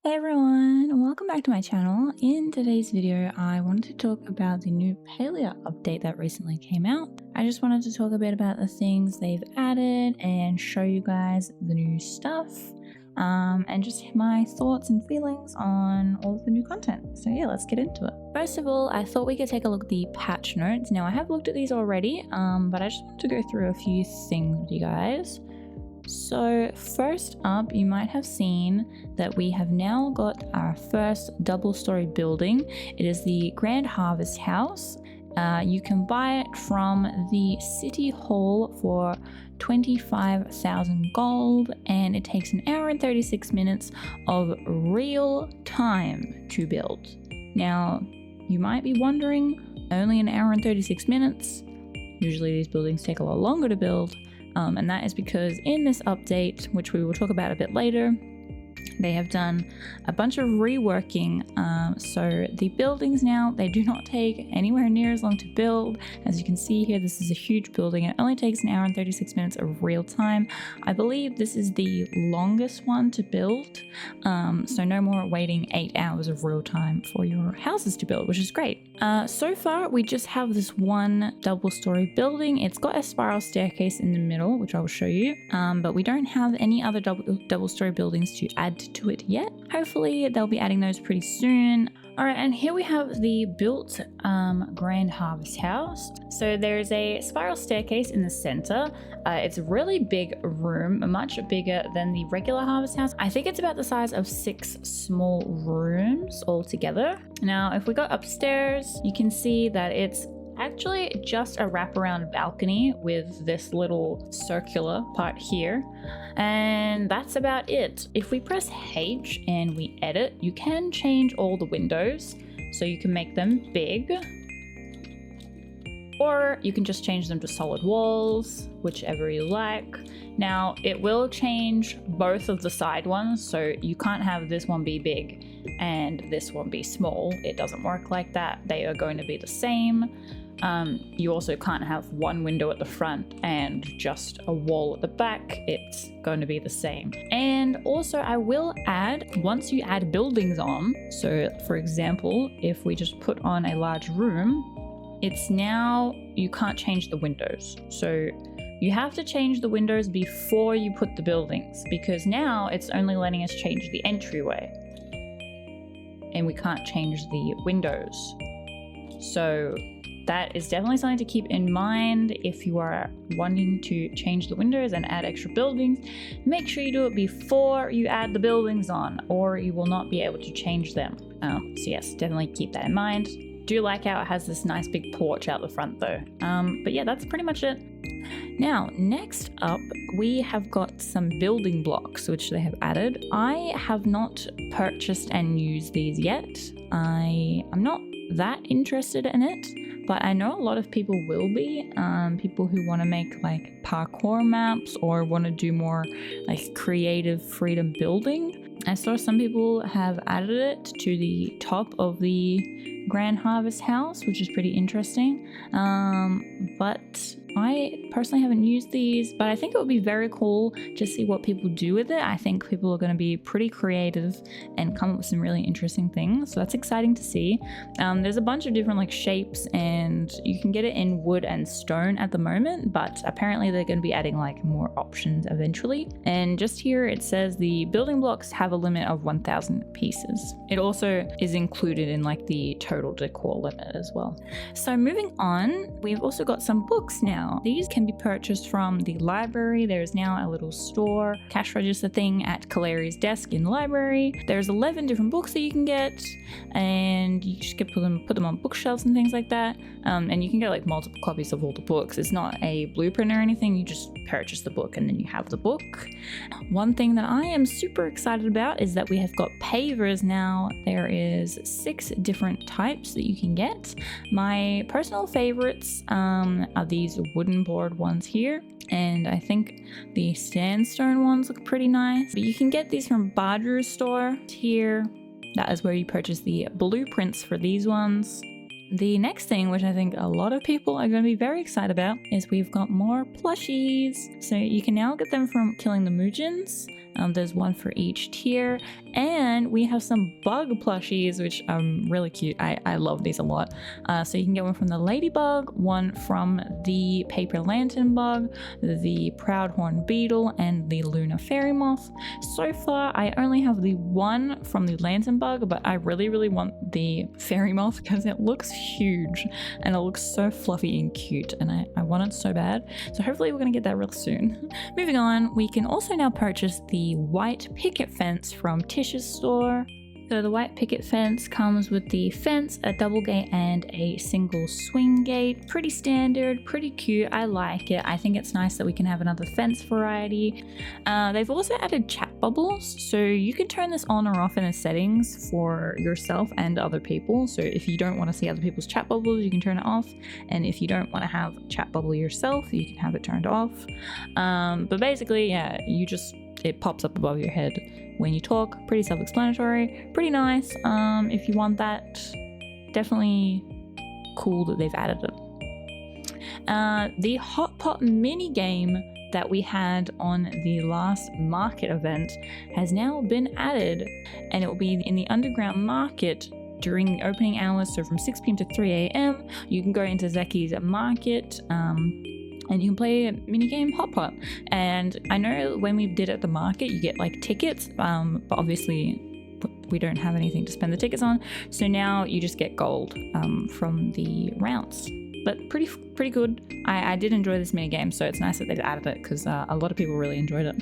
Hey everyone, welcome back to my channel. In today's video, I wanted to talk about the new Palia update that recently came out. I just wanted to talk a bit about the things they've added and show you guys the new stuff and just my thoughts and feelings on all of the new content. So yeah, let's get into it. First of all, I thought we could take a look at the patch notes. Now I have looked at these already, but I just want to go through a few things with you guys. So first up, you might have seen that we have now got our first double-story building. It is the Grand Harvest House. You can buy it from the City Hall for 25,000 gold, and it takes an hour and 36 minutes of real time to build. Now, you might be wondering, only an hour and 36 minutes? Usually these buildings take a lot longer to build. And that is because in this update, which we will talk about a bit later, they have done a bunch of reworking. So the buildings now, they do not take anywhere near as long to build. As you can see here, this is a huge building. It only takes an hour and 36 minutes of real time. I believe this is the longest one to build. So no more waiting 8 hours of real time for your houses to build, which is great. So far, we just have this one double-story building. It's got a spiral staircase in the middle, which I will show you. But we don't have any other double-story buildings to add to it yet. Hopefully they'll be adding those pretty soon. All right, and here we have the built Grand Harvest House. So there's a spiral staircase in the center. It's a really big room, much bigger than the regular Harvest House. I think it's about the size of 6 small rooms altogether. Now, if we go upstairs, you can see that it's actually just a wraparound balcony with this little circular part here, and that's about it. If we press H and we edit, you can change all the windows, so you can make them big, or you can just change them to solid walls, whichever you like. Now, it will change both of the side ones, so you can't have this one be big and this one be small. It doesn't work like that. They are going to be the same. You also can't have one window at the front and just a wall at the back. It's going to be the same. And also I will add, once you add buildings on, so for example, if we just put on a large room, it's now, you can't change the windows. So you have to change the windows before you put the buildings, because now it's only letting us change the entryway. And we can't change the windows. So that is definitely something to keep in mind if you are wanting to change the windows and add extra buildings. Make sure you do it before you add the buildings on, or you will not be able to change them. So yes, definitely keep that in mind. Do like how it has this nice big porch out the front though. But yeah, that's pretty much it. Now, next up, we have got some building blocks which they have added. I have not purchased and used these yet. I am not that interested in it, but I know a lot of people will be. People who want to make like parkour maps or want to do more like creative freedom building. I saw some people have added it to the top of the Grand Harvest House, which is pretty interesting. But I personally haven't used these, but I think it would be very cool to see what people do with it. I think people are going to be pretty creative and come up with some really interesting things. So that's exciting to see. There's a bunch of different like shapes, and you can get it in wood and stone at the moment, but apparently they're going to be adding like more options eventually. And just here it says the building blocks have a limit of 1,000 pieces. It also is included in like the total decor limit as well. So moving on, we've also got some books now. These can be purchased from the library. There's now a little store cash register thing at Kalari's desk in the library. There's 11 different books that you can get, and you just get put them on bookshelves and things like that. And you can get like multiple copies of all the books. It's not a blueprint or anything. You just purchase the book and then you have the book. One thing that I am super excited about is that we have got Pavers now. There is 6 different types that you can get. My personal favorites are these wooden board ones here, and I think the sandstone ones look pretty nice. But you can get these from Badger's store here. That is where you purchase the blueprints for these ones. The next thing, which I think a lot of people are going to be very excited about, is we've got more plushies. So you can now get them from Killing the Moojins. There's one for each tier, And we have some bug plushies, which are really cute. I love these a lot. So you can get one from the ladybug, one from the paper lantern bug, the proud horn beetle, and the lunar fairy moth. So far, I only have the one from the lantern bug, but I really want the fairy moth because it looks huge and it looks so fluffy and cute, and I want it so bad. So hopefully we're gonna get that real soon. Moving on, we can also now purchase the white picket fence from Tish's store. So the white picket fence comes with the fence, a double gate, and a single swing gate. Pretty standard, pretty cute. I like it. I think it's nice that we can have another fence variety. They've also added chat bubbles, so you can turn this on or off in the settings for yourself and other people. So if you don't want to see other people's chat bubbles, you can turn it off. And if you don't want to have a chat bubble yourself, you can have it turned off. But basically, yeah, it pops up above your head when you talk. Pretty self-explanatory, pretty nice. If you want that, definitely cool that they've added it. The Hotpot mini game that we had on the last market event has now been added, and it will be in the underground market during the opening hours, so from 6 p.m. to 3 a.m. You can go into Zeki's market, and you can play a minigame Hotpot. And I know when we did it at the market, you get like tickets, but obviously we don't have anything to spend the tickets on. So now you just get gold from the rounds. But pretty good. I did enjoy this minigame, so it's nice that they've added it because a lot of people really enjoyed it.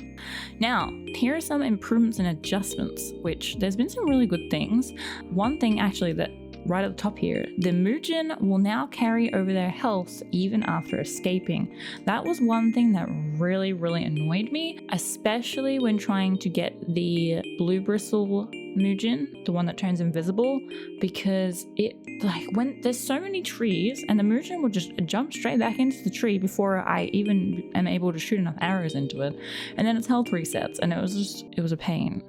Now, here are some improvements and adjustments, which there's been some really good things. One thing actually that right at the top here, the Muujin will now carry over their health even after escaping. That was one thing that really annoyed me, especially when trying to get the blue bristle Muujin, the one that turns invisible, because it, like, when there's so many trees and the Muujin will just jump straight back into the tree before I even am able to shoot enough arrows into it, and then its health resets, and it was a pain.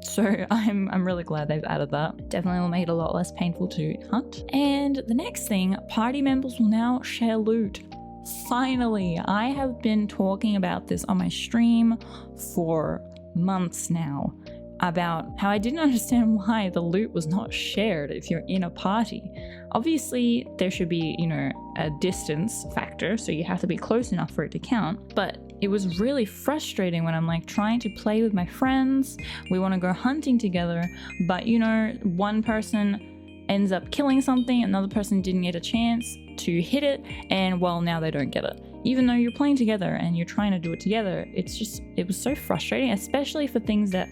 So I'm really glad they've added that. Definitely will make it a lot less painful to hunt. And the next thing, party members will now share loot. Finally, I have been talking about this on my stream for months now, about how I didn't understand why the loot was not shared if you're in a party. Obviously, there should be, a distance factor, so you have to be close enough for it to count, but it was really frustrating when I'm like trying to play with my friends, we want to go hunting together, but one person ends up killing something, another person didn't get a chance to hit it, and well, now they don't get it. Even though you're playing together and you're trying to do it together, it was so frustrating, especially for things that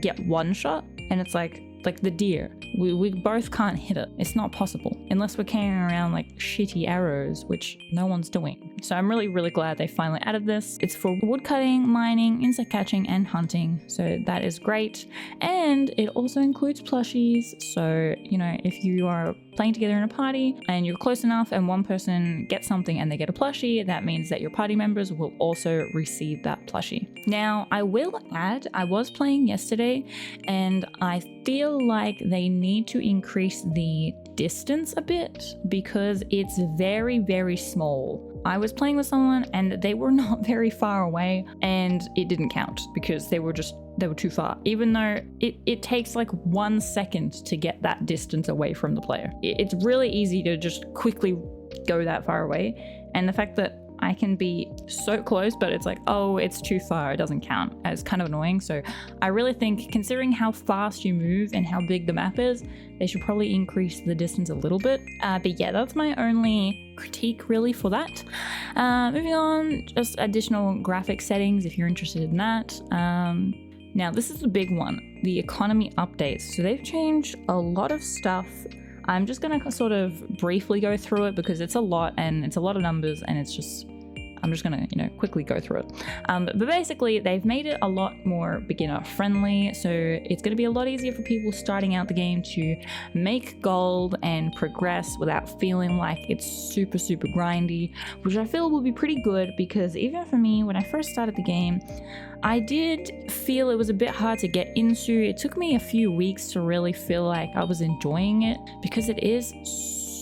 get one shot, and it's like the deer. We both can't hit it. It's not possible unless we're carrying around like shitty arrows, which no one's doing. So I'm really glad they finally added this. It's for woodcutting, mining, insect catching, and hunting. So that is great. And it also includes plushies. So, if you are playing together in a party and you're close enough and one person gets something and they get a plushie, that means that your party members will also receive that plushie. Now, I will add, I was playing yesterday and I feel like they need to increase the distance a bit because it's very small. I was playing with someone and they were not very far away and it didn't count because they were too far, even though it takes like 1 second to get that distance away from the player. It's really easy to just quickly go that far away, and the fact that I can be so close, but it's like, oh, it's too far, it doesn't count. It's kind of annoying. So I really think, considering how fast you move and how big the map is, they should probably increase the distance a little bit. But yeah, that's my only critique really for that. Moving on, just additional graphic settings if you're interested in that. Now this is the big one, the economy updates. So they've changed a lot of stuff. I'm just gonna sort of briefly go through it because it's a lot and it's a lot of numbers, and I'm just gonna, quickly go through it. But basically, they've made it a lot more beginner friendly. So it's gonna be a lot easier for people starting out the game to make gold and progress without feeling like it's super grindy, which I feel will be pretty good because even for me, when I first started the game, I did feel it was a bit hard to get into. It took me a few weeks to really feel like I was enjoying it because it is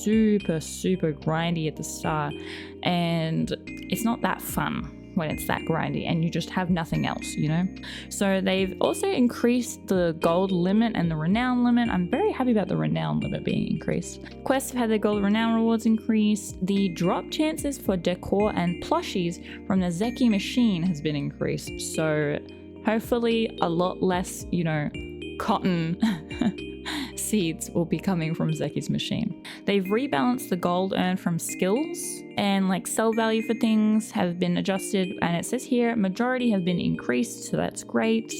super grindy at the start and it's not that fun. when it's that grindy and you just have nothing else, you know? So they've also increased the gold limit and the renown limit. I'm very happy about the renown limit being increased. Quests have had their gold renown rewards increased. The drop chances for decor and plushies from the Zeki machine has been increased. So hopefully a lot less, you know, cotton seeds will be coming from Zeki's machine. They've rebalanced the gold earned from skills, and like sell value for things have been adjusted, and it says here majority have been increased, so that's great.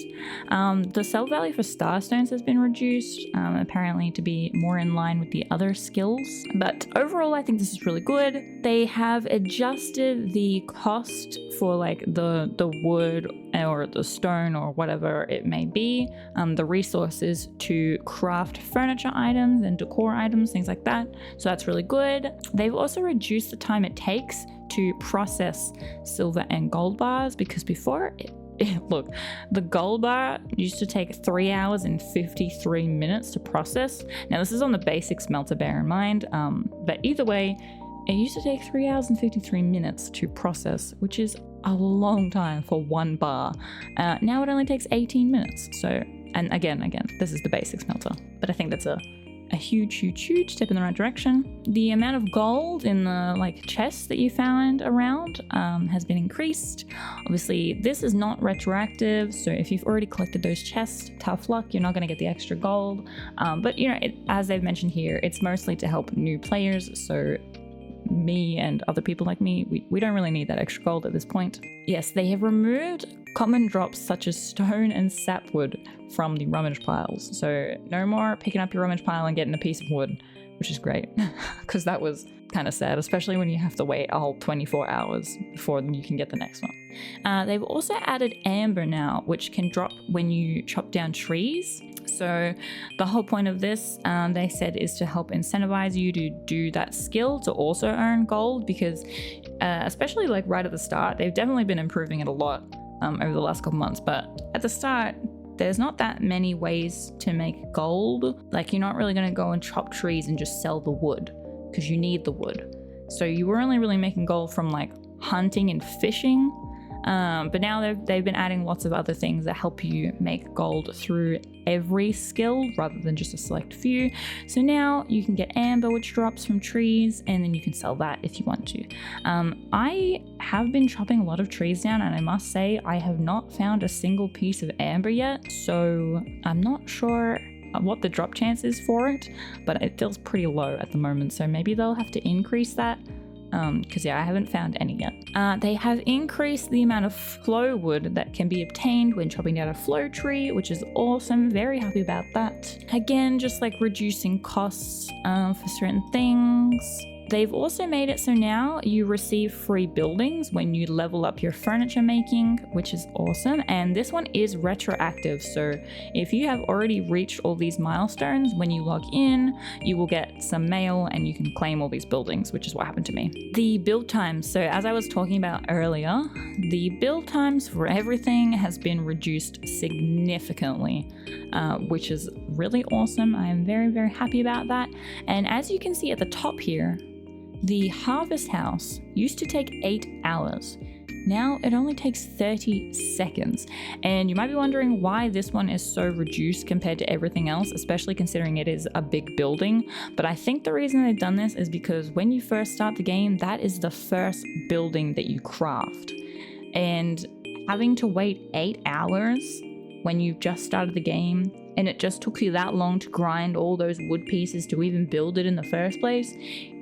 The sell value for starstones has been reduced, apparently to be more in line with the other skills, but overall I think this is really good. They have adjusted the cost for like the wood or the stone or whatever it may be, the resources to craft furniture items and decor items, things like that, so that's really good. They've also reduced the time it takes to process silver and gold bars, because before look, the gold bar used to take 3 hours and 53 minutes to process. Now this is on the basic smelter, bear in mind, but either way it used to take 3 hours and 53 minutes to process, which is a long time for one bar. Now it only takes 18 minutes. So, and again, this is the basic smelter, but I think that's a huge step in the right direction. The amount of gold in the like chests that you found around has been increased. Obviously this is not retroactive, so if you've already collected those chests, tough luck, you're not going to get the extra gold, but you know, as they've mentioned here, it's mostly to help new players, so me and other people like me, we don't really need that extra gold at this point. Yes, they have removed common drops such as stone and sapwood from the rummage piles. So no more picking up your rummage pile and getting a piece of wood, which is great because that was kind of sad, especially when you have to wait a whole 24 hours before you can get the next one. They've also added amber now, which can drop when you chop down trees. So the whole point of this, they said, is to help incentivize you to do that skill to also earn gold, because especially like right at the start, they've definitely been improving it a lot over the last couple months, but at the start there's not that many ways to make gold. Like you're not really going to go and chop trees and just sell the wood, because you need the wood. So you were only really making gold from like hunting and fishing. But now they've been adding lots of other things that help you make gold through every skill rather than just a select few. So now you can get amber, which drops from trees, and then you can sell that if you want to. I have been chopping a lot of trees down, and I must say I have not found a single piece of amber yet, so I'm not sure what the drop chance is for it, but it feels pretty low at the moment, so maybe they'll have to increase that. Because yeah, I haven't found any yet. They have increased the amount of flow wood that can be obtained when chopping down a flow tree, which is awesome. Very happy about that. Again, just like reducing costs for certain things. They've also made it so now you receive free buildings when you level up your furniture making, which is awesome. And this one is retroactive, so if you have already reached all these milestones, when you log in, you will get some mail and you can claim all these buildings, which is what happened to me. The build times, so as I was talking about earlier, the build times for everything has been reduced significantly, which is really awesome. I am very happy about that. And as you can see at the top here, the harvest house used to take 8 hours. Now it only takes 30 seconds. And you might be wondering why this one is so reduced compared to everything else, especially considering it is a big building. But I think the reason they've done this is because when you first start the game, that is the first building that you craft. And having to wait 8 hours when you've just started the game, and it just took you that long to grind all those wood pieces to even build it in the first place,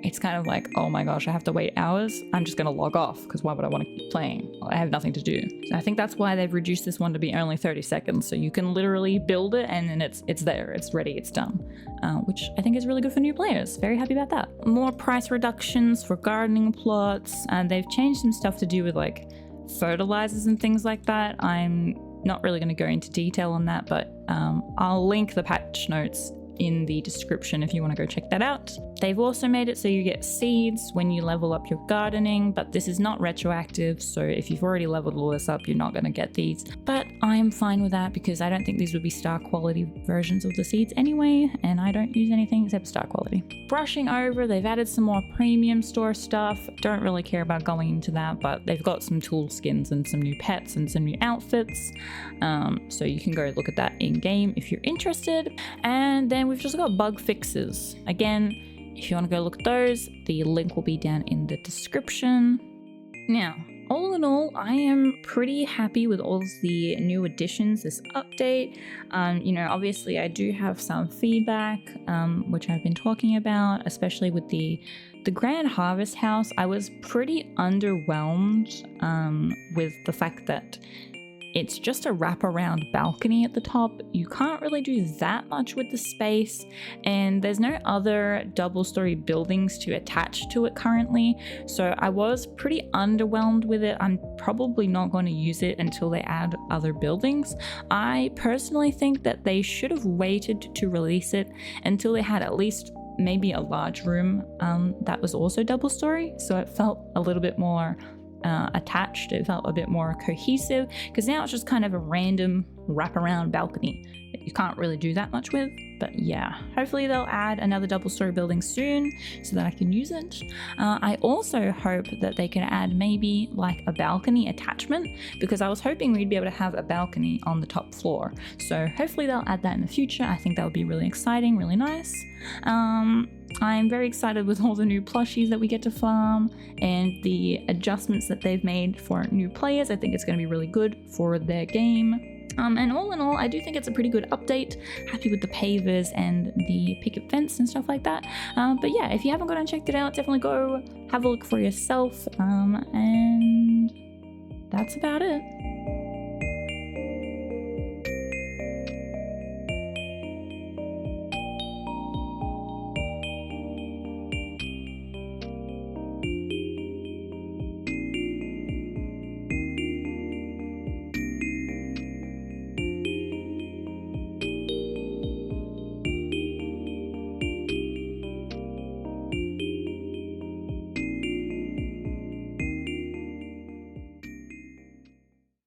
it's kind of like, oh my gosh, I have to wait hours. I'm just going to log off, because why would I want to keep playing? I have nothing to do. So I think that's why they've reduced this one to be only 30 seconds. So you can literally build it and then it's there, it's ready, it's done, which I think is really good for new players. Very happy about that. More price reductions for gardening plots, and they've changed some stuff to do with like fertilizers and things like that. I'm not really going to go into detail on that, but I'll link the patch notes in the description if you want to go check that out. They've also made it so you get seeds when you level up your gardening, but this is not retroactive, so if you've already leveled all this up, you're not going to get these. But I'm fine with that because I don't think these would be star quality versions of the seeds anyway, and I don't use anything except star quality. Brushing over, they've added some more premium store stuff. Don't really care about going into that, but they've got some tool skins and some new pets and some new outfits, so you can go look at that in game if you're interested. And then we've just got bug fixes. Again, if you want to go look at those, the link will be down in the description. Now, all in all, I am pretty happy with all of the new additions, this update. You know, obviously I do have some feedback, which I've been talking about, especially with the Grand Harvest House. I was pretty underwhelmed with the fact that it's just a wraparound balcony at the top. You can't really do that much with the space, and there's no other double-story buildings to attach to it currently, so I was pretty underwhelmed with it. I'm probably not going to use it until they add other buildings. I personally think that they should have waited to release it until they had at least maybe a large room that was also double-story, so it felt a little bit more attached. It felt a bit more cohesive, because now it's just kind of a random wraparound balcony that you can't really do that much with. But yeah, hopefully they'll add another double-story building soon so that I can use it. I also hope that they can add maybe like a balcony attachment, because I was hoping we'd be able to have a balcony on the top floor. So hopefully they'll add that in the future. I think that would be really exciting, really nice. I'm very excited with all the new plushies that we get to farm and the adjustments that they've made for new players. I think it's going to be really good for their game. And all in all, I do think it's a pretty good update. Happy with the pavers and the picket fence and stuff like that. But yeah, if you haven't gone and checked it out, definitely go have a look for yourself. And that's about it.